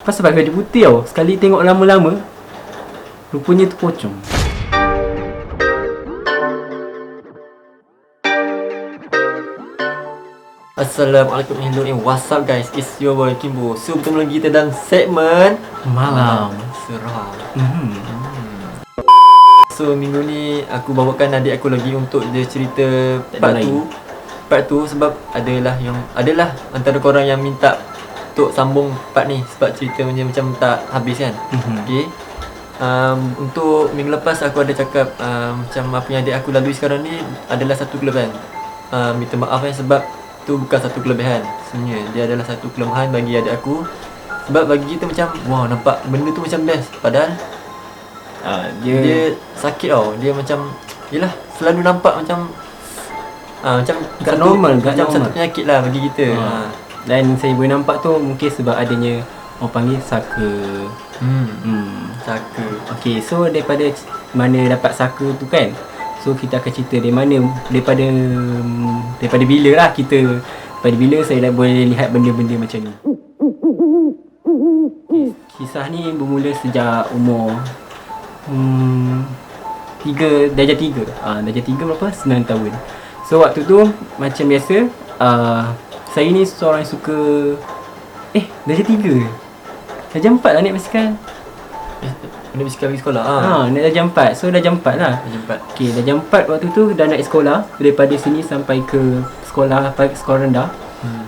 Pasal pakai baju putih tau. Sekali tengok lama-lama, rupanya tu pocong. Assalamualaikum, hello and what's up guys, it's your boy Kimbo. So bertemu lagi kita dalam segmen Malam Seram. hmm. So minggu ni aku bawakan adik aku lagi untuk dia cerita Tak ada part tu sebab adalah antara korang yang minta untuk sambung part ni sebab cerita macam tak habis kan. Okay. Untuk minggu lepas aku ada cakap macam apa yang adik aku lalui sekarang ni adalah satu kelebihan. Minta maaf sebab tu bukan satu kelebihan. Sebenarnya dia adalah satu kelemahan bagi adik aku. Sebab bagi kita macam wow, nampak benda tu macam best, padahal dia sakit tau. Dia macam yelah, selalu nampak macam macam Tak normal, tak macam normal. satu penyakit lah bagi kita. Dan saya boleh nampak tu mungkin sebab adanya orang panggil saka. Saka. Okay, so daripada mana dapat saka tu kan, so kita akan cerita dari mana, daripada bila lah kita, daripada bila saya dah boleh lihat benda-benda macam ni. Okay, kisah ni bermula sejak umur darjah 3 berapa? 9 tahun. So waktu tu macam biasa, saya ni seorang yang suka darjah 3 darjah 4 lah naik basikal. Benda basikal pergi sekolah. Naik darjah 4. So darjah 4 lah. Darjah 4. Okay, darjah 4 waktu tu dah naik sekolah. Daripada sini sampai ke sekolah rendah.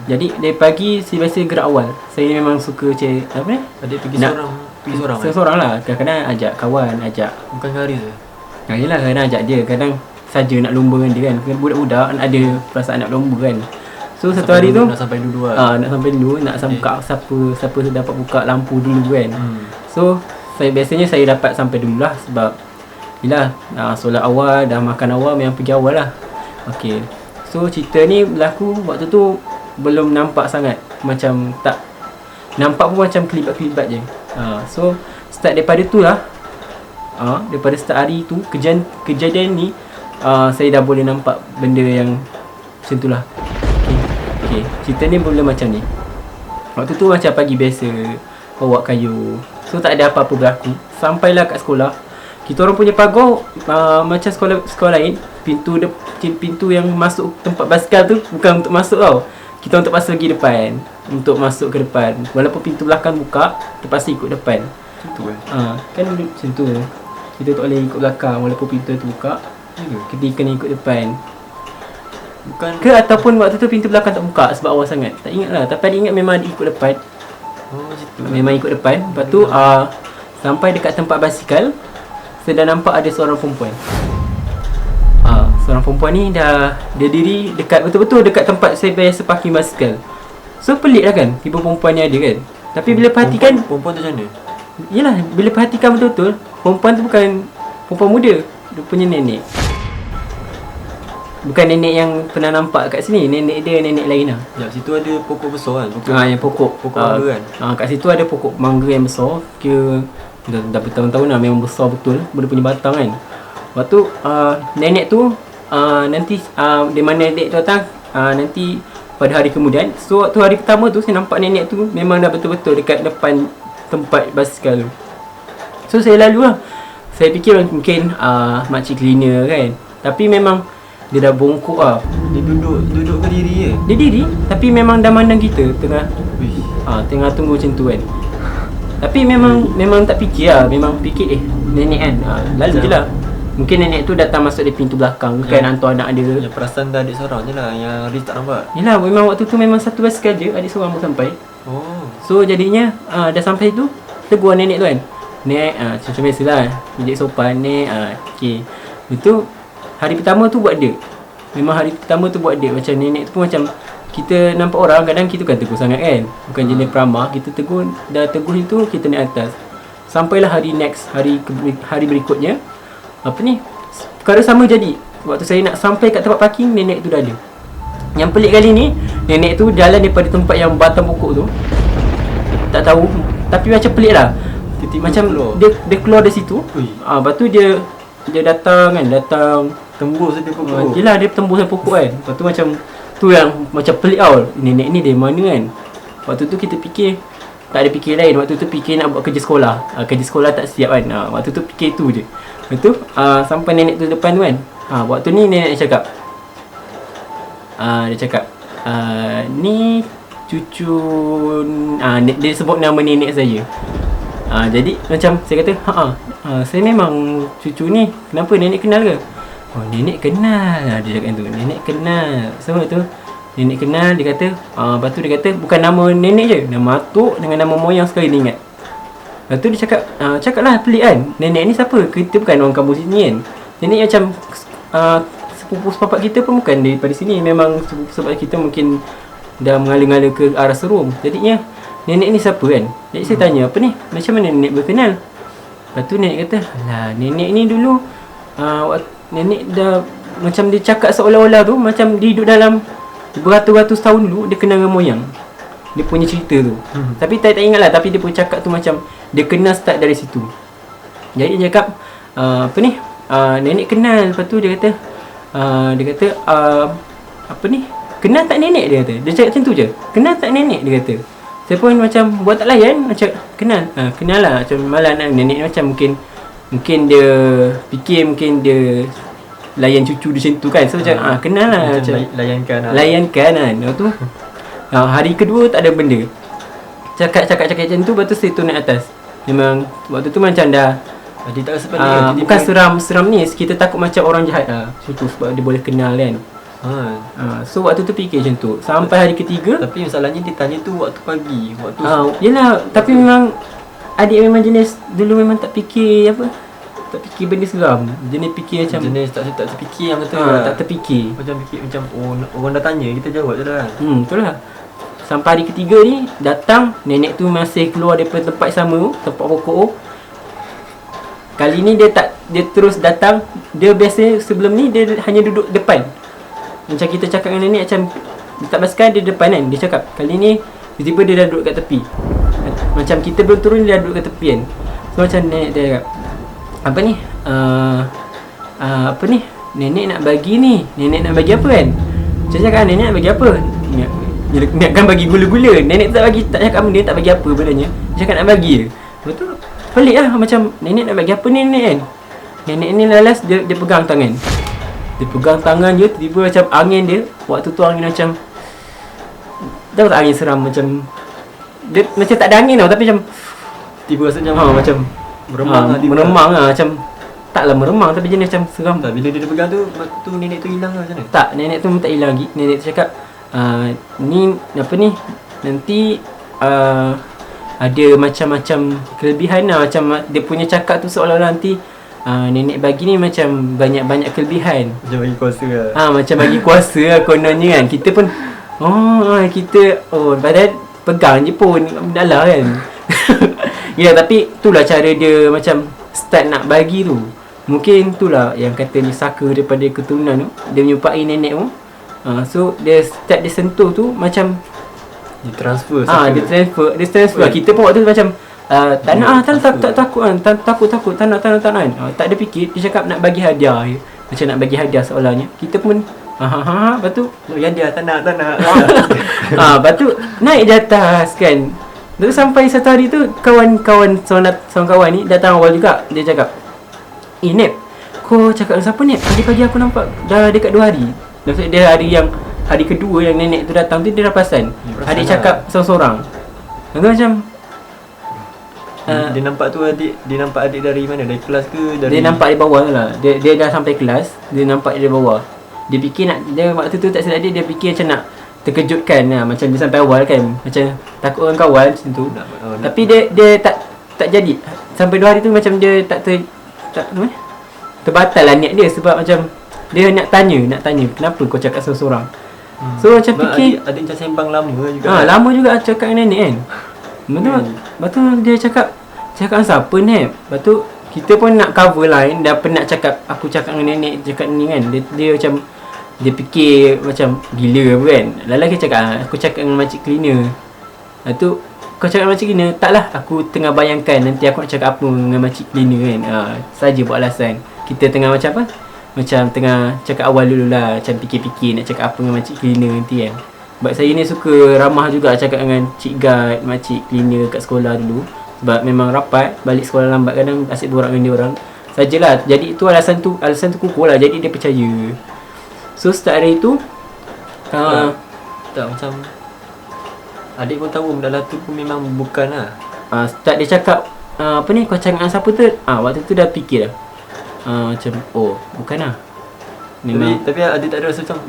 Jadi dari pagi saya biasa gerak awal. Saya memang suka Adik pergi seorang. Seorang lah. Kadang-kadang ajak kawan, ajak. Bukan Haris ke? Yelah, kadang ajak dia. Kadang saja nak lomba dengan dia kan. Budak-budak ada perasaan nak lomba kan. So satu hari tu nak sampai dulu lah. nak sampai dulu, nak buka siapa dapat buka lampu dulu kan. So biasanya saya dapat sampai dulu lah sebab yelah, solat awal, dah makan awal, memang pergi awal lah. Okay, so cerita ni berlaku waktu tu belum nampak sangat, macam tak nampak pun macam kelibat-kelibat je. So start daripada tu lah, daripada start hari tu, kejadian ni, saya dah boleh nampak benda yang macam tu lah. Okay, cerita ni bermula macam ni. Waktu tu macam pagi biasa, bawa kayu. So tak ada apa-apa berlaku. Sampailah kat sekolah. Kita orang punya pagar macam sekolah lain, pintu yang masuk tempat basikal tu bukan untuk masuk tau. Kita untuk pasal pergi depan, untuk masuk ke depan. Walaupun pintu belakang buka, terpaksa ikut depan. Macam tu kan? Kan macam tu. Kita tak boleh ikut belakang walaupun pintu tu buka. Kita kena ikut depan. Bukan Ke ataupun waktu tu pintu belakang tak buka sebab awal sangat. Tak ingat lah. Tapi ada ingat memang ada ikut depan. macam tu. Memang ikut depan. Lepas tu sampai dekat tempat basikal, saya dah nampak ada seorang perempuan. Seorang perempuan ni dia diri dekat, betul-betul dekat tempat saya biasa parking basikal. So pelik lah kan, tiba perempuan ni ada kan. Tapi bila perhatikan, Perempuan tu macam mana? yelah, bila perhatikan betul-betul, perempuan tu bukan perempuan muda. Dia punya nenek. Bukan nenek yang pernah nampak kat sini. Nenek dia nenek lain lah. Ya, situ ada pokok besar kan? Yang pokok mangga kan? Kat situ ada pokok mangga yang besar. Kira dah bertahun-tahun lah, memang besar betul. Dia punya batang kan. Waktu nenek tu nanti di mana nenek tu datang, nanti pada hari kemudian. So waktu hari pertama tu saya nampak nenek tu memang dah betul-betul dekat depan tempat basikal tu. So saya lalu lah. Saya fikir mungkin makcik cleaner kan. Tapi memang dia dah bongkok lah. Dia duduk ke diri je? Dia diri, tapi memang dah mandang kita tengah Wih. tengah tunggu macam tu kan. Tapi memang tak fikir lah. Memang fikir nenek kan, lalu je lah. Mungkin nenek tu datang masuk dari pintu belakang, bukan hantar anak dia. Yang perasan dah adik seorang je lah, yang Haris tak nampak. Yelah, memang waktu tu memang satu basikal je, adik seorang pun sampai. So jadinya dah sampai tu, tegur nenek tu kan. Nek, macam biasalah, ejek sopan, nek, okay. Itu hari pertama tu buat dia. Memang hari pertama tu buat dia. Macam nenek tu pun macam, kita nampak orang kadang kita kan tegur sangat kan. Bukan jenis peramah, kita tegur, dah tegur itu kita naik atas. Sampailah hari berikutnya, perkara sama jadi. Waktu saya nak sampai kat tempat parking, nenek tu dah ada. Yang pelik kali ni, nenek tu jalan daripada tempat yang batang pokok tu. Tak tahu, tapi macam pelik lah. Macam dia keluar dari situ. Lepas tu dia datang tembus dia pokok. Yelah, dia tembus pokok kan. Lepas tu macam tu yang macam pelik tau. Nenek ni dari mana kan. Waktu tu kita fikir tak ada fikir lain. Waktu tu fikir nak buat kerja sekolah. Kerja sekolah tak siap kan. Waktu tu fikir tu je. Lepas tu sampai nenek tu depan tu kan. Waktu ni nenek cakap, dia cakap, ni cucu, dia sebut nama nenek saya. Jadi macam saya kata, saya memang cucu ni. Kenapa, nenek kenal ke? Oh, nenek kenal. Dia cakap tu, nenek kenal. Semua tu nenek kenal. Dia kata, lepas tu dia kata bukan nama nenek je, nama atuk dengan nama moyang sekali dia ingat. Lepas tu dia cakap, cakaplah pelik kan, nenek ni siapa? Kita bukan orang kampung sini kan. Nenek macam sepupu sepapak kita pun bukan daripada sini. Memang sepupu sepapak kita mungkin dah mengalir-ngalir ke arah Serum. Jadinya nenek ni siapa kan? Jadi saya tanya, apa ni? Macam mana nenek berkenal? Lepas tu nenek kata, alah, nenek ni dulu nenek dah macam dia cakap seolah-olah tu macam dia hidup dalam beratus-ratus tahun dulu dia kenal dengan moyang. Dia punya cerita tu. Tapi tak ingat lah. Tapi dia pun cakap tu macam dia kenal start dari situ. Jadi dia cakap, apa ni? Nenek kenal. Lepas tu dia kata, apa ni? Kenal tak nenek, dia kata. Dia cakap macam tu je. Kenal tak nenek, dia kata. Saya pun macam buat tak layan. Macam kenal. Kenal lah. Macam malah nenek ni macam mungkin dia fikir mungkin dia layan cucu dia macam tu kan. So macam kenal lah. Macam layankan kan. Lepas tu hari kedua tak ada benda. Cakap macam tu. Lepas tu saya turun naik atas. Memang waktu tu macam dah dia tak rasa panik. Bukan seram ni. Kita takut macam orang jahat lah. Macam tu sebab dia boleh kenal kan. So waktu tu fikir macam tu. Sampai hari ketiga. Tapi masalahnya dia tanya tu waktu pagi. Yelah. Tapi memang adik memang jenis dulu memang tak fikir apa, tak fikir benda seram. Jenis fikir macam jenis tak terfikir yang kata tak terfikir. Macam fikir macam orang dah tanya, kita jawab je lah kan. Betul lah. Sampai hari ketiga ni datang, nenek tu masih keluar daripada tempat sama, tempat pokok tu. Kali ni dia terus datang. Dia biasa sebelum ni dia hanya duduk depan. Macam kita cakap dengan nenek macam tak basikal dia depan kan. Dia cakap kali ni tiba-tiba dia dah duduk kat tepi. Macam kita belum turun dia dah duduk kat tepi kan. So macam nenek dia cakap, apa ni? Apa ni? Nenek nak bagi ni. Nenek nak bagi apa kan? Saya cakap nenek nak bagi apa? Nenek kan bagi gula-gula. Nenek tak bagi, tak cakap benda, tak bagi apa benarnya. Dia cakap nak bagi je. Lepas tu pelik lah macam nenek nak bagi apa ni nenek kan. Nenek ni lalas dia pegang tangan. Dia pegang tangan je, tiba-tiba macam angin dia. Waktu tu angin macam, tahu tak angin seram macam, dia macam tak ada angin tau, tapi macam tiba rasa macam meremang lah. Macam taklah meremang, tapi jenis macam seram. Tak, bila dia pegang tu nenek tu hilang lah macam mana? Tak, nenek tu tak hilang lagi. Nenek tu cakap, ni apa ni, nanti ada macam-macam kelebihan lah. Macam dia punya cakap tu seolah-olah nanti nenek bagi ni macam banyak-banyak kelebihan. Macam bagi kuasa lah. Macam bagi kuasa lah kononnya kan. Kita pun padahal pegang je pun dah lah kan. Ya, tapi itulah cara dia macam start nak bagi tu. Mungkin itulah yang kata ni saka daripada keturunan tu. Dia menyupai nenek tu. So dia start dia sentuh tu macam dia transfer. Dia transfer. Kita pun waktu tu macam tak nak tak takut kan. Takut tak nak kan. Tak ada fikir. Dia cakap nak bagi hadiah je. Macam nak bagi hadiah seolahnya. Kita pun lepas tu hadiah tak nak. lepas tu naik di atas kan. Lepas sampai satu hari tu kawan-kawan kawan ni datang awal juga. Dia cakap, Nep, kau cakap dengan siapa Nep? Pagi-pagi aku nampak dah dekat 2 hari. Maksud dia hari kedua yang nenek tu datang tu dia dah perasan. Adik cakap seorang-seorang. Lepas tu macam dia nampak tu dia nampak adik dari mana? Dari kelas ke dari? Dia nampak di bawah tu lah. Dia dah sampai kelas, dia nampak dia bawah. Dia fikir dia waktu tu tak silap dia fikir macam nak terkejutkan lah. Macam dia sampai awal kan, macam takut orang kawan macam tu. Tapi dia tak jadi. Sampai 2 hari tu macam dia terbatal lah niat dia. Sebab macam dia nak tanya kenapa kau cakap seorang-seorang. So macam fikir adik macam sembang lama juga. Lama juga cakap dengan nenek kan. Lepas tu dia cakap siapa Nep? Lepas tu kita pun nak cover line. Dah penat cakap, aku cakap dengan nenek cakap ni kan. Dia macam dia fikir macam gila kan. Lala kita cakap aku cakap dengan makcik cleaner. Lepas tu kau cakap dengan makcik cleaner. Taklah, aku tengah bayangkan nanti aku nak cakap apa dengan makcik cleaner kan. Saja buat alasan. Kita tengah macam apa, macam tengah cakap awal dulu lah. Macam fikir-fikir nak cakap apa dengan makcik cleaner nanti kan. Sebab saya ni suka ramah juga cakap dengan cik guard, makcik cleaner kat sekolah dulu. Sebab memang rapat, balik sekolah lambat kadang asyik borak dengan dia orang. Sajalah. Jadi itu alasan tu kukuh lah. Jadi dia percaya. So start hari tu tak macam adik pun tahu dalam tu pun memang bukan lah. Start dia cakap apa ni, kau cakap dengan siapa tu? Waktu tu dah fikir dah. Macam bukan lah. Memang Tapi adik tak ada rasa macam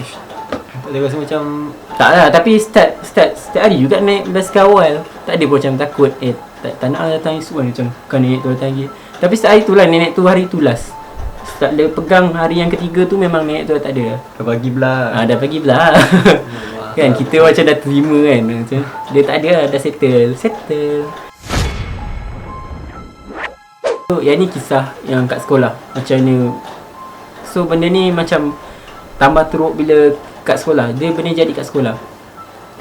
tak ada rasa macam tak lah. Tapi start hari juga naik basikal awal. Tak ada pun macam takut tak nak lah datang esok kan. Macam kan nenek tu datang lagi. Tapi start hari tu lah, nenek tu hari tu last. Start dia pegang hari yang ketiga tu memang nenek tu dah tak ada. dah bagi belah. Dah bagi belah. Kan kita macam dah terima kan. Macam dia tak ada lah, dah settle. So yang ni kisah yang kat sekolah macam mana. So benda ni macam tambah teruk bila kat sekolah. Dia benda jadi kat sekolah.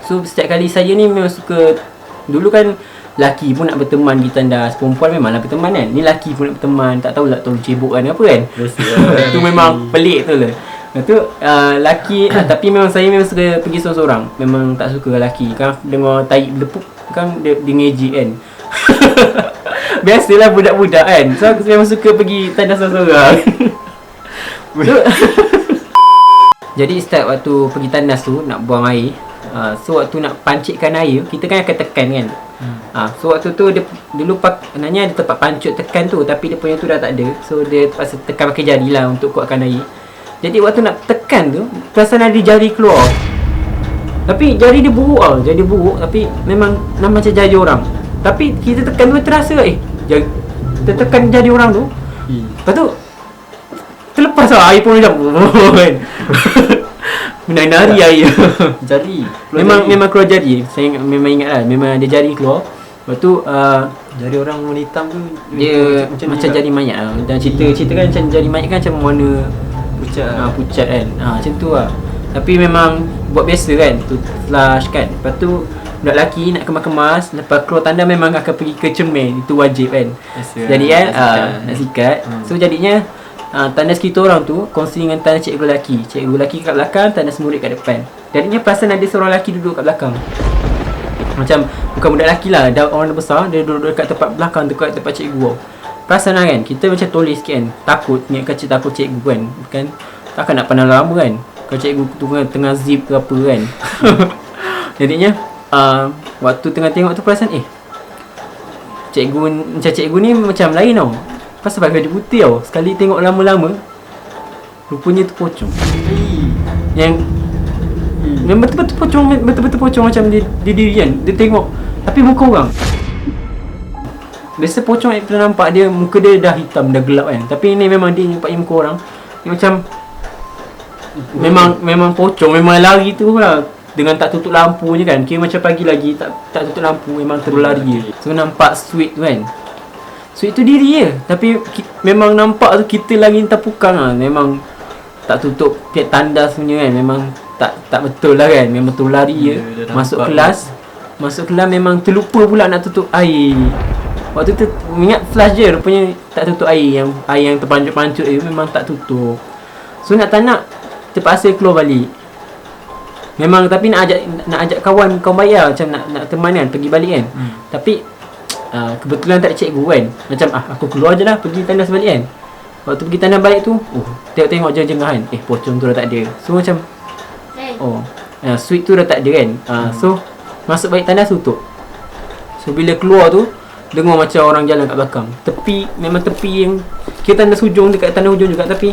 So setiap kali saya ni memang suka. Dulu kan laki pun nak berteman di tandas. Perempuan memang nak berteman kan. Ni laki pun nak berteman. Tak tahulah terlalu cebok kan apa kan. Tu memang pelik tu lah. Lepas tu laki tapi memang saya memang suka pergi seorang-seorang. Memang tak suka laki. Kan dengar tahi berlepuk kan dia ngejik kan. Biasalah budak-budak kan. So aku memang suka pergi tandas seorang-seorang. So, jadi start waktu pergi tandas tu nak buang air. So waktu nak pancitkan air, kita kan akan tekan kan. So waktu tu dia dulu sebenarnya ada tempat pancut tekan tu, tapi dia punya tu dah tak ada. So dia terpaksa tekan pakai jari lah untuk kuatkan air. Jadi waktu nak tekan tu, perasan ada jari keluar. Tapi jari dia buruk tau. Jari dia buruk tapi memang nama macam jari orang. Tapi kita tekan tu terasa jari, kita tekan jari orang tu. Lepas tu terlepas lah air pun macam kan. Menari air. Jari. Memang keluar jari. Saya memang ingat lah. Memang ada jari keluar. Lepas tu jari orang warna hitam tu dia macam jari mayat lah. Dan cerita kan macam jari mayat kan macam warna pucat kan. Macam tu lah. Tapi memang buat biasa kan. Tu flush kan. Lepas tu budak lelaki nak kemas-kemas. Lepas keluar tanda memang akan pergi ke cermin. Itu wajib kan. Jadi kan nak sikat. So jadinya tandas kita orang tu kongsi dengan tandas cikgu lelaki. Cikgu lelaki kat belakang, tandas murid kat depan. Jadinya perasan ada seorang lelaki duduk kat belakang. Macam bukan budak lelaki lah, dah orang dah besar. Dia duduk dekat tempat belakang, dekat tempat cikgu. Perasan lah kan, kita macam toleh sikit kan. Takut, niat kecil takut cikgu kan. Takkan nak pandang lama kan. Kalau cikgu tu tengah zip ke apa kan. Jadinya waktu tengah tengok tu perasan cikgu ni macam lain tau. Pasal pakai baju putih tau. Sekali tengok lama-lama, rupanya tu pocong. Yang betul-betul pocong. Betul-betul pocong macam dia diri kan. Dia tengok tapi muka orang. Biasa pocong kita nampak dia, muka dia dah hitam, dah gelap kan. Tapi ni memang dia nampak muka orang. Dia macam Memang pocong. Memang lari tu lah. Dengan tak tutup lampu je kan. Kira macam pagi lagi tak tutup lampu. Memang terus lari je. So nampak sweet tu kan. So itu diri je. Tapi memang nampak tu kita lagi terpukang lah. Memang tak tutup pihak tandas punya kan. Memang tak betul lah kan. Memang tu lari je. Masuk kelas memang terlupa pula nak tutup air. Waktu tu ingat flash je. Rupanya tak tutup air. Air yang terpancut-pancut tu memang tak tutup. So nak tak nak terpaksa keluar balik. Memang tapi nak ajak kawan bayar. Macam nak teman kan. Pergi balik kan. Tapi kebetulan tak ada cikgu kan. Macam aku keluar je lah, pergi tandas balik kan. Waktu pergi tandas balik tu tengok jengah-jengahan. Pocong tu dah tak ada. So macam sweet tu dah tak ada kan. So masuk balik tandas tutup. So bila keluar tu dengar macam orang jalan kat belakang. Memang tepi yang kita tandas hujung, dekat tandas hujung juga. Tapi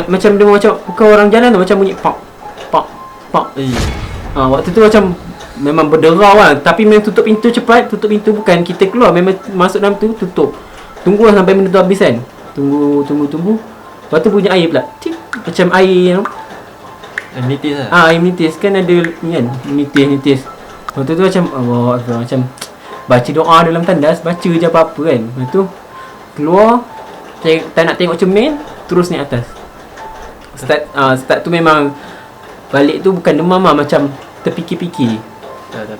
macam dengar macam bukan orang jalan tu, macam bunyi pak. Waktu tu macam memang berderau lah. Tapi memang tutup pintu cepat. Tutup pintu bukan kita keluar. Memang masuk dalam tu tutup. Tunggu lah sampai benda tu habis kan. Tunggu. Lepas tu bunyi air pula. Cik. Macam air nitis lah. Air nitis. Kan ada ni kan. Nitis. Waktu tu macam Allah, macam baca doa dalam tandas. Baca je apa-apa kan. Lepas tu keluar. Tak nak tengok cermin. Terus naik atas. Start tu memang balik tu bukan demam lah. Macam terfikir-fikir.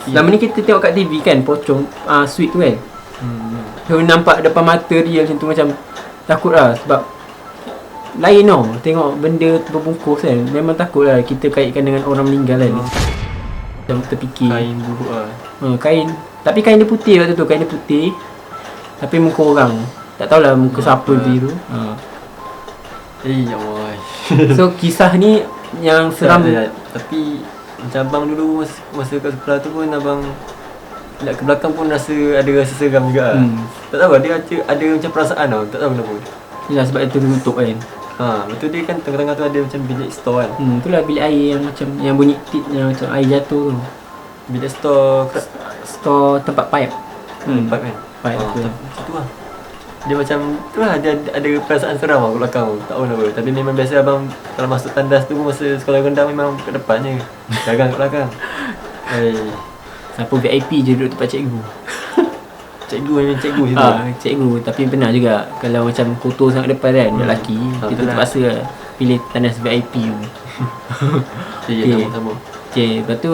Selama ni kita tengok kat TV kan, pocong sweet tu kan. So nampak depan mata dia macam tu, macam takut lah. Sebab lain tau, tengok benda berbungkus kan. Memang takut lah kita kaitkan dengan orang meninggal kan. Macam terfikir Kain buruk lah. kain. Tapi kain dia putih waktu tu. Kain dia putih tapi muka orang. Tak tahulah muka siapa tu. Ya Allah. So kisah ni yang seram. Tapi macam abang dulu masa kat sekolah tu pun abang nak ke belakang pun rasa seram juga. Tak tahu ada macam perasaan tau. Tak tahu kenapa. Yelah sebab itu tutup kan. Betul dia kan tengah-tengah tu ada macam bilik store kan. Itulah bilik air yang macam yang bunyi tit yang macam air jatuh tu. Bilik store Store tempat pipe. pipe kan. Pipe tu. Macam tu lah. Dia macam tu lah, ada perasaan seram lah kat belakang tu. Tak tahu kenapa. Tapi memang biasa abang kalau masuk tandas tu masa sekolah rendah memang kat depan je. Dagang kat belakang. Siapa VIP je duduk tempat cikgu. Cikgu memang cikgu je. Cikgu. Tapi pernah juga kalau macam kotor sangat depan kan, lelaki, kita terpaksa pilih tandas VIP tu. Sama. Okay, lepas tu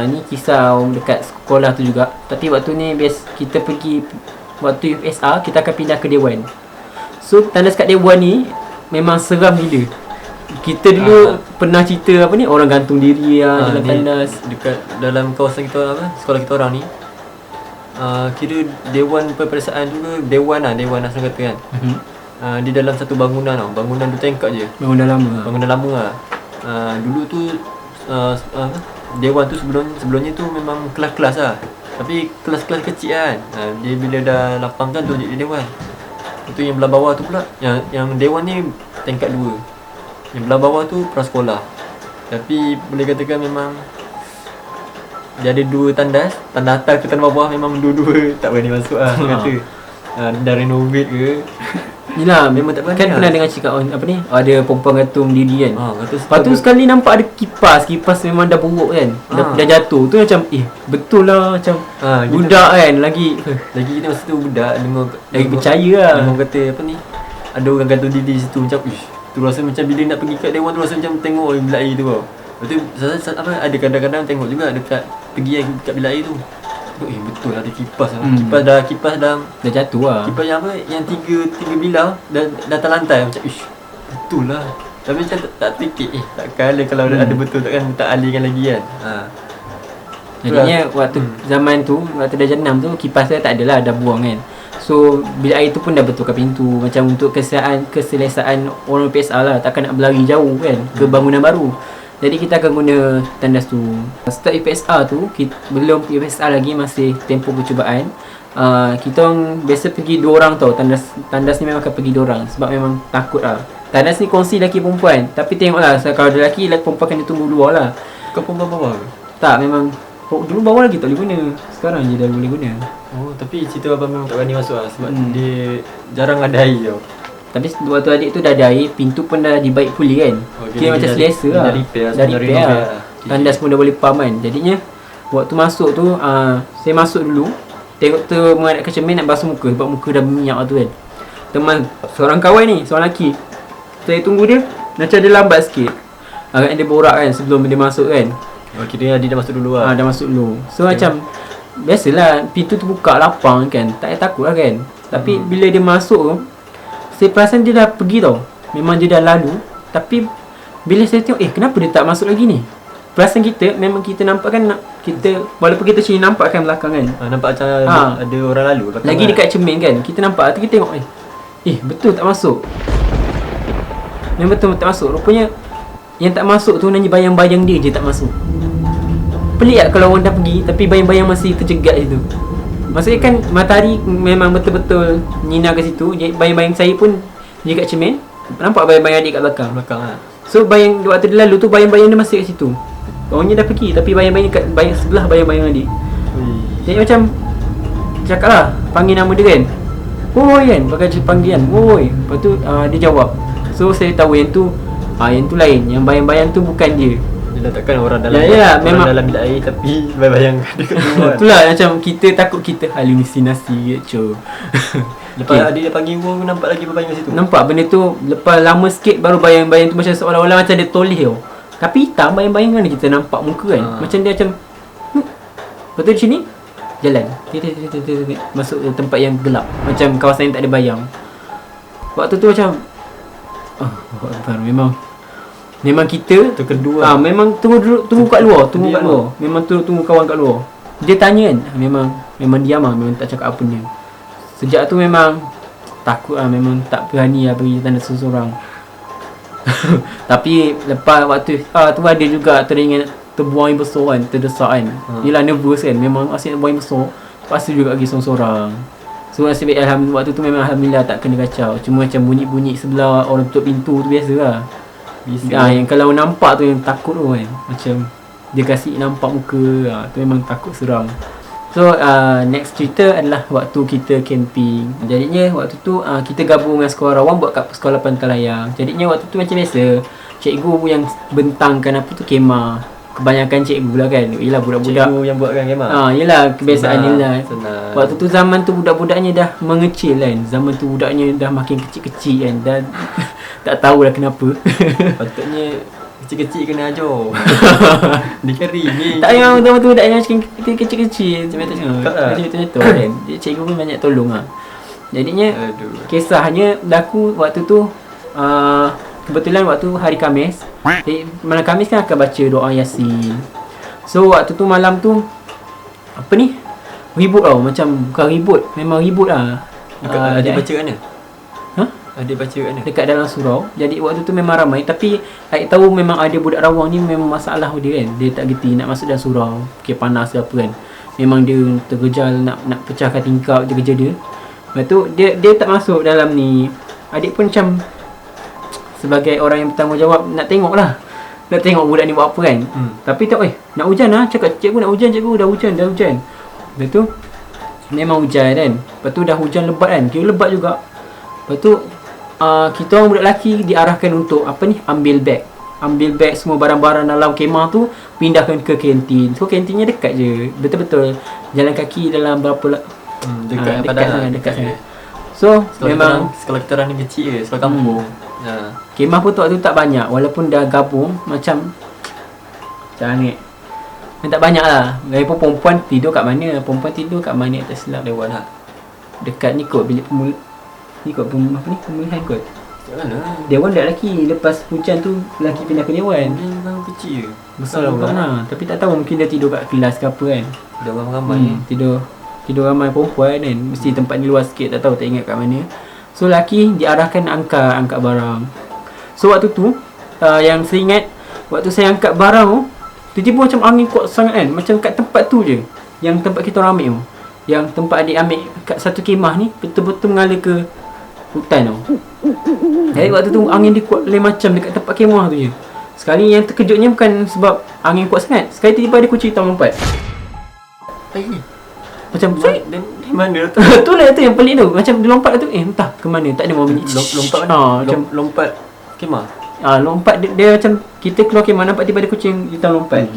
ni kisah dekat sekolah tu juga. Tapi waktu ni kita pergi waktu UFSR, kita akan pindah ke Dewan. So tandas kat Dewan ni memang seram gila. Kita dulu pernah cerita orang gantung diri dalam tandas dekat dalam kawasan kita sekolah kita orang ni. Kira Dewan Peperiksaan tu ke Dewan lah senang kata kan. Di dalam satu bangunan tau. Bangunan 2 tingkat je. Bangunan lama lah. Dulu tu Dewan tu sebelumnya tu memang kelas-kelas lah. Tapi kelas-kelas kecil kan. Dia bila dah lapangkan tu jadi Dewan. Itu yang belah bawah tu pula. Yang Dewan ni tingkat 2. Yang belah bawah tu prasekolah. Tapi boleh katakan memang dia ada 2 tandas. Tandas atas ke tandas bawah memang dua-dua tak berani masuk lah. Kata dah renovate ke. Yelah, memang tak berani kan pernah dengar cakap ada perempuan gantung diri kan. Lepas tu sekali nampak ada kipas memang dah buruk kan. Dah jatuh. Tu macam betul lah macam budak kan lagi kita masa tu budak lagi percaya lah. Orang kata ada orang gantung diri situ macam tu rasa macam bila nak pergi kat Dewan tu rasa macam tengok bilik air tu tau. Lepas tu ada kadang-kadang tengok juga dekat pergi kat bilik air tu. Betul lah ada kipas lah. Kipas dah jatuh lah. Kipas yang yang tiga bilah dah terlantai macam betul lah. Tapi macam tak fikir takkan kalau ada betul takkan tak alihkan lagi kan. Jadinya waktu zaman tu waktu dah jenam tu kipas dia tak adalah dah buang kan. So bilik air tu pun dah betulkan pintu macam untuk keselesaan orang PSR lah, takkan nak berlari jauh kan ke bangunan baru. Jadi kita akan guna tandas tu. Start UPSR tu belum UPSR lagi, masih tempoh percubaan. Kita orang biasa pergi 2 orang tau. Tandas ni memang akan pergi 2 orang sebab memang takut lah. Tandas ni kongsi lelaki perempuan. Tapi tengoklah kalau ada lelaki perempuan akan ditunggu luar lah. Kau perempuan bawah ke? Tak, memang dulu bawah lagi tak boleh guna. Sekarang je dah boleh guna. Tapi cerita abang memang tak berani masuk lah sebab dia jarang ada air tau. Tapi waktu adik tu dah ada air, pintu pun dah dibaik pulih kan. Kira macam selesa lah. Dah repair lah. Tandas pun dah boleh pump kan. Jadinya waktu masuk tu saya masuk dulu. Tengok tu menghadap ke cermin nak basuh muka sebab muka dah minyak tu kan. Teman seorang kawan ni, seorang lelaki, saya tunggu dia macam dia lambat sikit. Agaknya dia borak kan sebelum dia masuk kan. Kira dia dah masuk dulu lah. Dah masuk dulu. So macam biasalah pintu tu buka lapang kan. Tak payah takut lah kan. Tapi bila dia masuk tu, saya perasan dia dah pergi tau. Memang dia dah lalu. Tapi bila saya tengok kenapa dia tak masuk lagi ni? Perasan kita memang kita nampak kan kita walaupun kita sini nampak kan belakang kan. Nampak macam ada orang lalu belakang. Lagi dekat cermin kan. Kita nampak tu kita tengok betul tak masuk. Memang betul tak masuk. Rupanya yang tak masuk tu hanya bayang-bayang dia je tak masuk. Pelik tak kalau orang dah pergi tapi bayang-bayang masih terjegat situ. Maksudnya kan matahari memang betul-betul nyinar ke situ. Bayang-bayang saya pun dekat cermin. Nampak bayang-bayang adik kat belakang lah. So waktu dia lalu tu bayang-bayang dia masih kat situ. Orangnya dah pergi tapi bayang-bayang kat sebelah bayang-bayang adik. Jadi macam cakap lah, panggil nama dia kan. Woi kan, pakai panggilan. Woi. Lepas tu dia jawab. So saya tahu yang tu lain. Yang bayang-bayang tu bukan dia. Yelah takkan orang dalam memang dalam bilik air tapi bayang dekat luar. Itulah macam kita takut kita halusinasi gitu. Lepas dia panggil pun nampak lagi bayang situ. Nampak benda tu lepas lama sikit baru bayang-bayang tu macam seolah-olah macam dia toleh tau. Tapi hitam bayang-bayang kan kita nampak muka kan. Macam dia macam betul di sini jalan. Masuk ke tempat yang gelap. Macam kawasan yang tak ada bayang. Waktu tu macam memang Memang kita Tu kedua. memang tunggu kat luar, tunggu Diam kat luar. Memang tunggu kawan kat luar. Dia tanya kan, memang diam memang tak cakap apa ni. Sejak tu memang takut memang tak berani bagi tanda seseorang. Tapi lepas waktu tu ada juga teringat terbuang air besar kan, terdesak kan. Yelah nervous kan, memang asyik buang air besar. Lepas tu juga pergi seorang-seorang. So nasib baik alhamdulillah waktu tu memang alhamdulillah tak kena kacau. Cuma macam bunyi-bunyi sebelah orang tutup pintu tu biasa lah. Yang kalau nampak tu yang takut tu kan. Macam dia kasi nampak muka, tu memang takut seram. So next cerita adalah waktu kita camping. Jadinya waktu tu kita gabung dengan sekolah rawang buat kat sekolah Pantalayang. Jadinya waktu tu macam biasa, cikgu yang bentangkan apa tu kemah. Kebanyakan cikgu lah kan. Yelah budak-budak Cikgu yang buatkan kemah. yelah kebiasaan dia lah. Senang. Waktu tu zaman tu budak-budaknya dah mengecil kan. Zaman tu budaknya dah makin kecil-kecil kan. Dan tak tahulah kenapa. Patutnya kecil-kecil kena ajar. Dia kari ni. Tak yang zaman tu budaknya macam kecil-kecil. Macam Cakap lah. tu kan. Cikgu pun banyak tolong lah. Jadinya Aduh. kisahnya berlaku waktu tu kebetulan waktu hari Khamis. Malam Khamis kan akan baca doa Yasin. So waktu tu malam tu apa ni? Ribut tau. Macam bukan ribut, memang ribut lah. Dia baca kat mana? Ha? Dia baca kat mana? Dekat dalam surau. Jadi waktu tu memang ramai. Tapi Aik tahu memang ada budak rawang ni memang masalah dia kan. Dia tak gerti nak masuk dalam surau. Okay, panas ke apa kan. Memang dia tergejal nak pecahkan tingkap je kerja dia. Lepas tu dia tak masuk dalam ni. Adik pun macam sebagai orang yang bertanggungjawab nak tengok lah. Nak tengok budak ni buat apa kan. Tapi tak, nak hujan lah. Cakap cikgu nak hujan, cikgu dah hujan. Lepas tu memang hujan kan. Lepas tu dah hujan lebat kan. Kira lebat juga. Lepas tu kita orang budak lelaki diarahkan untuk apa ni, ambil beg semua barang-barang dalam kemah tu, pindahkan ke kantin. So kantinnya dekat je, betul-betul jalan kaki dalam berapa dekat sana. So memang sekolah kita orang ni kecil je, sekolah kampung. kemah pun tu waktu tak banyak. Walaupun dah gabung macam ni tak banyak lah. Lagipun perempuan tidur kat mana? Perempuan tidur kat mana tak silap. Dewan lah. Dekat ni kot bilik pemulihan kot. Macam mana? Dewan dah lelaki. Lepas hujan tu lelaki pindah ke dewan. Dia memang kecil je. Besar bukan lah. Tapi tak tahu mungkin dia tidur kat kelas ke apa kan. Dia orang ramai. Tidur ramai perempuan kan. Mesti tempat ni luas sikit. Tak tahu, tak ingat kat mana. So lelaki diarahkan angkat barang. So waktu tu yang saya ingat, waktu saya angkat barang tu, tiba-tiba macam angin kuat sangat kan. Macam kat tempat tu je, yang tempat kita orang ambil tu, yang tempat adik ambil kat satu kemah ni, betul-betul mengalir ke hutan tau. Jadi waktu tu angin dia kuat lain macam dekat tempat kemah tu je. Sekali yang terkejutnya bukan sebab angin kuat sangat. Sekali tiba-tiba ada kucing hitam lompat. Macam Dia mana tu? tu lah tu yang pelik tu. Macam dia lompat tu, entah ke mana. Tak ada mau bunyi. Lompat mana? Macam lompat kemah. lompat dia macam kita keluar kemah nampak tiba ada kucing hitam lompat.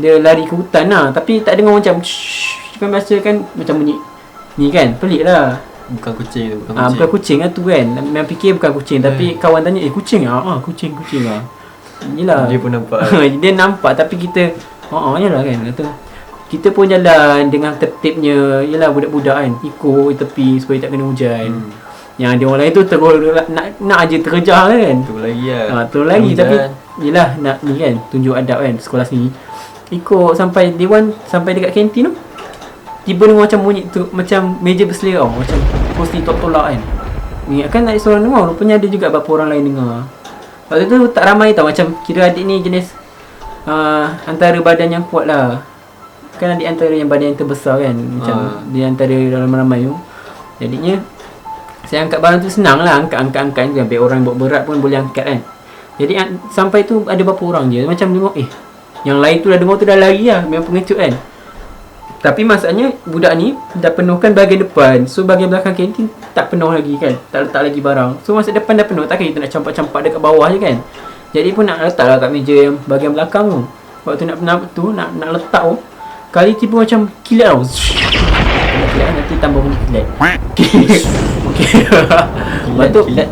Dia lari ke hutan lah. Tapi tak dengar macam kan biasa kan macam bunyi ni kan. Pelik lah. Bukan kucing tu, Bukan kucing lah tu kan. Memang fikir bukan kucing. Tapi kawan tanya, kucing lah? Kucing lah. Yelah. Dia pun nampak. Dia nampak tapi kita yalah kan. Kata kita pun jalan dengan tertibnya. Yelah budak-budak kan, ikut tepi supaya tak kena hujan. Yang dia orang lain tu terus nak aje terkejar kan. Tu lagi lah. Tu lagi tapi yelah nak ni kan, tunjuk adab kan sekolah sini. Ikut sampai dewan, sampai dekat kantin tu, tiba dengar macam bunyi tu, macam meja berselerau, macam kursi tolak kan. Ingatkan tak ada seorang dengar, rupanya ada juga beberapa orang lain dengar. Waktu tu tak ramai tau, macam kira adik ni jenis antara badan yang kuat lah. Kan adik antara yang badan yang terbesar kan. Macam dia antara dalam ramai tu. Jadinya saya angkat barang tu senang lah. Angkat je. Sampai orang buat berat pun boleh angkat kan. Jadi sampai tu ada berapa orang je. Macam dengar yang lain tu dah dengar tu dah lari lah. Memang pengecut kan. Tapi masalahnya budak ni dah penuhkan bahagian depan. So bahagian belakang kantin tak penuh lagi kan. Tak letak lagi barang. So masa depan dah penuh. Takkan kita nak campak-campak dekat bawah je kan. Jadi pun nak letak lah kat meja yang bahagian belakang tu. Waktu nak letak tu, kali tiba macam kilat tau. Kilat nanti tambah bunyi kilat.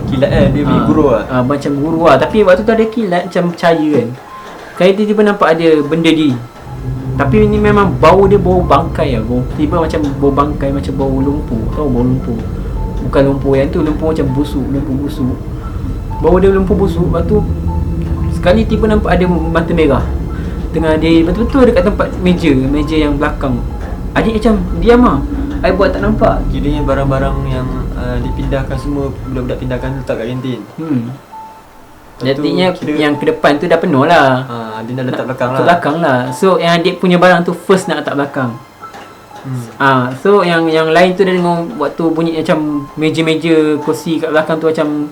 Kilat kan. Dia bunyi guru lah. Macam guru lah. Tapi waktu tu ada kilat macam cahaya kan. Kali tiba nampak ada benda di. Tapi ini memang bau dia bau bangkai lah. Tiba macam bau bangkai, macam bau lumpur. Tahu bau lumpur? Bukan lumpur yang tu, lumpur macam busuk. Lumpur busuk. Bau dia lumpur busuk. Lepas tu Sekali tiba nampak ada mata merah tengah dia betul-betul dekat tempat meja yang belakang. Adik macam diam lah, I buat tak nampak. Kiranya barang-barang yang dipindahkan semua, budak-budak pindahkan letak kat kantin. Jadinya yang ke depan tu dah penuh lah. Dia dah letak belakang lah. Belakang lah. So yang adik punya barang tu first nak letak belakang. So yang lain tu dia dengar waktu bunyi macam meja-meja kursi kat belakang tu macam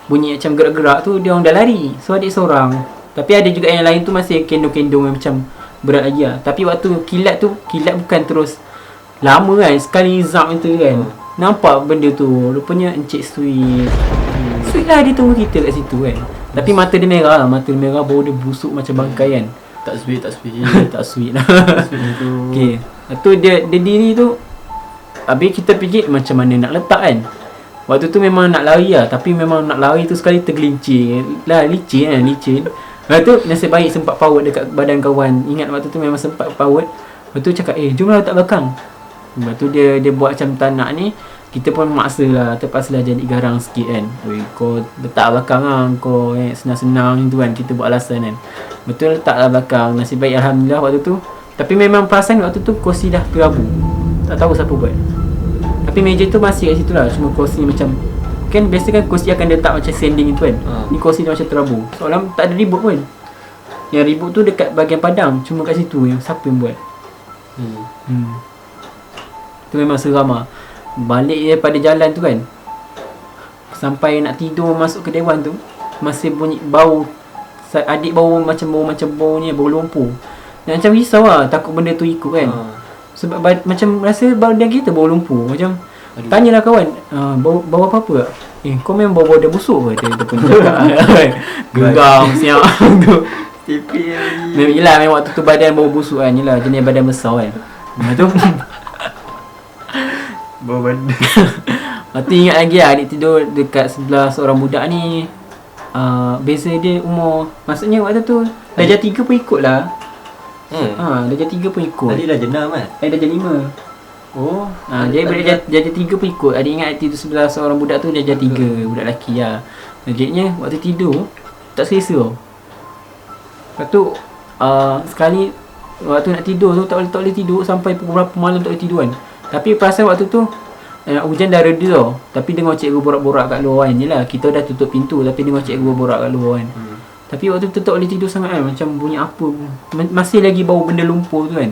bunyi macam gerak-gerak tu, dia orang dah lari. So adik seorang. Tapi ada juga yang lain tu masih kendung-kendung macam berat lagi lah. Tapi waktu kilat bukan terus lama kan, sekali zap itu kan. Nampak benda tu, rupanya Encik Sweet. Sweet lah dia tunggu kita kat situ kan. Tapi mata dia merah lah, mata dia merah, bau dia busuk macam bangkai kan. Tak sweet Tak sweet lah. Sweet tu. Okay, tu dia diri tu. Habis kita fikir macam mana nak letak kan. Waktu tu memang nak lari lah, tapi memang nak lari tu sekali tergelincir lah, licin. Lepas tu nasib baik sempat paut dekat badan kawan. Ingat waktu tu memang sempat paut. Lepas tu cakap jomlah letak belakang. Lepas tu dia buat macam tak nak ni. Kita pun terpaksa lah jadi garang sikit kan. Kau letak belakang lah, kau senang-senang tu kan. Kita buat alasan kan. Betul letak lah belakang. Nasib baik Alhamdulillah waktu tu. Tapi memang perasan waktu tu kursi dah terabur. Tak tahu siapa buat. Tapi meja tu masih kat situ lah. Cuma kursi macam, kan biasa kan kursi akan letak macam sanding tu kan. Ni kursi dia macam terabur. Soalnya tak ada ribut pun. Yang ribut tu dekat bahagian padang. Cuma kat situ yang siapa yang buat. Tu memang seram lah. Balik daripada jalan tu kan, sampai nak tidur masuk ke dewan tu, masih bunyi bau. Adik bau bau ni, bau lumpur. Dan macam risau lah, takut benda tu ikut kan. Sebab macam rasa badan kita bau lumpur. Macam tanyalah kawan, bau apa-apa tak? Kau memang bau dah busuk ke? Dia pun cakap geram siap tu. Memang waktu tu badan bau busuk kan. Yelah, jenis badan besar kan. Lepas tu bau badan. Lepas tu ingat lagi lah, adik tidur dekat sebelah seorang budak ni. Beza dia umur, maksudnya waktu tu darjah 3 pun ikut lah. Darjah 3 pun ikut. Tadi dah jenam kan? Darjah 5. Jadi darjah 3 pun ikut. Adik ingat tidur sebelah seorang budak tu darjah 3, budak lelaki lah. Jadinya waktu tidur tak selesa tau. Lepas tu sekali waktu nak tidur tu tak boleh tidur sampai pukul berapa malam tak boleh tidur kan. Tapi perasaan waktu tu hujan dah reda tau. Tapi dengar cikgu borak-borak kat luar kan. Yelah, kita dah tutup pintu tapi dengar cikgu borak kat luar kan. Tapi waktu tu tak boleh tidur sangat kan. Macam bunyi apa, masih lagi bau benda lumpur tu kan.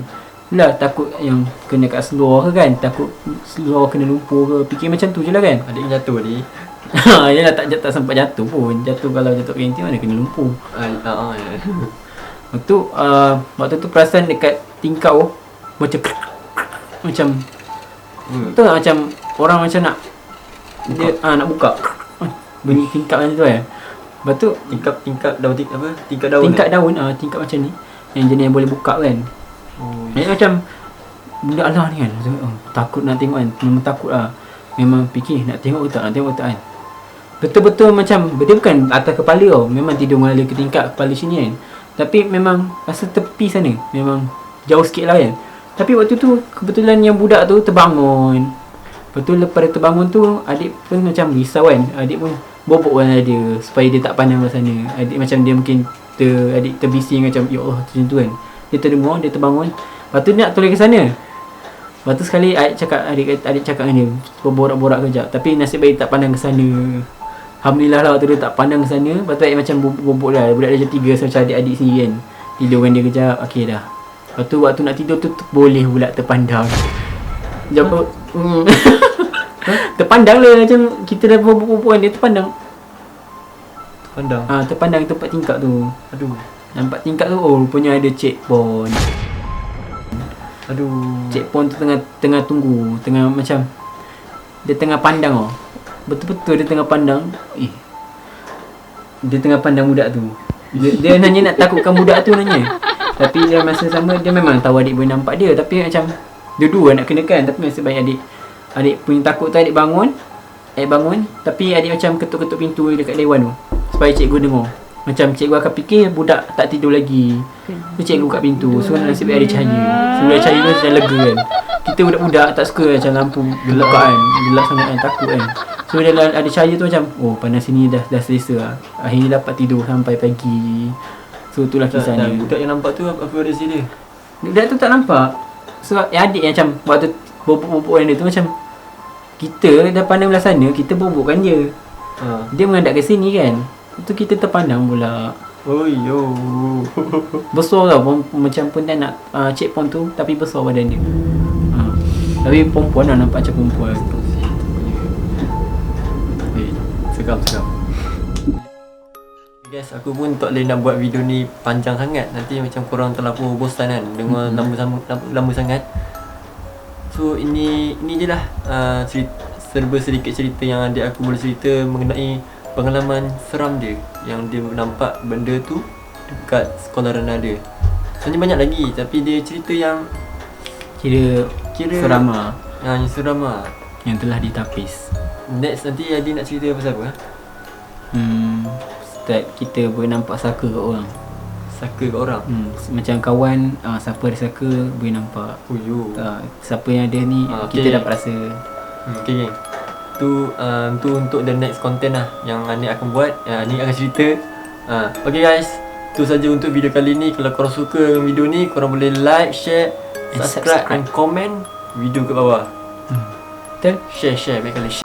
Yelah, takut yang kena kat seluar ke kan. Takut seluar kena lumpur ke. Fikir macam tu je lah kan. Adik jatuh tadi. Yelah, tak sempat jatuh pun. Kalau jatuh kantin mana kena lumpur. Waktu tu perasan dekat tingkap macam betul tak, macam orang macam nak dia nak buka bunyi tingkap macam tu kan. Lepas tu tingkap daun apa? Tingkap daun. Tingkap macam ni. Yang jenis yang boleh buka kan. Jadi macam benda Allah ni kan. Takut nak tengok kan. Memang takut lah. Memang fikir nak tengok ke tak kan. Betul-betul macam dia bukan atas kepala tau. Memang tidur mengalir ke tingkap kepala sini kan. Tapi memang rasa tepi sana memang jauh sikit lah kan. Tapi waktu tu kebetulan yang budak tu terbangun. Betul lepas dia terbangun tu, adik pun macam risau kan. Adik pun bobok kan dia supaya dia tak pandang ke sana. Adik macam dia mungkin adik terbising macam ya Allah macam tu kan. Dia terdengar, dia terbangun. Lepas tu dia nak toleh ke sana. Lepas tu sekali adik cakap dengan dia, borak-borak kejap. Tapi nasib baik tak pandang ke sana. Alhamdulillah lah waktu dia tak pandang ke sana. Lepas tu adik macam bobok dah. Budak darjah 3 macam adik-adik sendiri kan. Tidur dengan dia kejap, okey dah. Lepas tu waktu nak tidur tu boleh pula terpandang. Terpandang lah macam kita dah bobok-bobok kan, dia terpandang. Terpandang tempat tingkap tu. Aduh. Nampak tingkap tu, rupanya ada checkpoint. Checkpoint tu tengah tunggu, tengah macam dia tengah pandang Betul-betul dia tengah pandang. Dia tengah pandang budak tu. Dia nanya nak takutkan budak tu nanya. Tapi dalam masa sama dia memang tahu adik boleh nampak dia. Tapi macam dua-dua nak kenakan. Tapi nasib baik adik punya takut tu adik bangun. Tapi adik macam ketuk-ketuk pintu dekat dewan tu supaya cikgu dengar. Macam cikgu akan fikir budak tak tidur lagi. So cikgu buka pintu. So nasib baik ada cahaya. Sebelum cahaya tu dah lega kan. Kita budak-budak tak suka macam lampu gelap kan. Gelap sangat kan, takut kan. So So dalam ada cahaya tu macam oh panas sini dah selesa lah. Akhirnya dapat tidur sampai pagi. So itulah kisahnya. Budak yang nampak tu apa versi dia? Budak tu tak nampak. So yang adik yang macam waktu bobok-bobokan dia tu macam kita dah pandang belah sana, kita bobokkan dia. Dia menghadap ke sini kan. Tu kita terpandang pula. Oh yo. Besar tau macam pun tak nak checkpoint tu tapi besar badan dia. Tapi perempuan lah, nampak macam perempuan. Seram. Guys, aku pun tak boleh nak buat video ni panjang sangat. Nanti macam korang terlalu bosan kan dengar lama sangat. So ini je lah serba sedikit cerita yang adik aku boleh cerita mengenai pengalaman seram dia, yang dia nampak benda tu dekat sekolah rendah dia. Sebenarnya banyak lagi tapi dia cerita yang Kira seram lah. Yang seram lah, yang telah ditapis. Next nanti adik nak cerita pasal apa? Start kita boleh nampak saka kat orang. Saka kat orang? Macam kawan, siapa ada saka boleh nampak. Oh yo. Siapa yang ada ni kita dapat rasa. Okay geng, tu untuk the next content lah yang Anik akan buat. Anik akan cerita. Okay guys, tu saja untuk video kali ni. Kalau korang suka dengan video ni, korang boleh like, share, subscribe and comment video kat bawah. Betul? Share, baik kali share.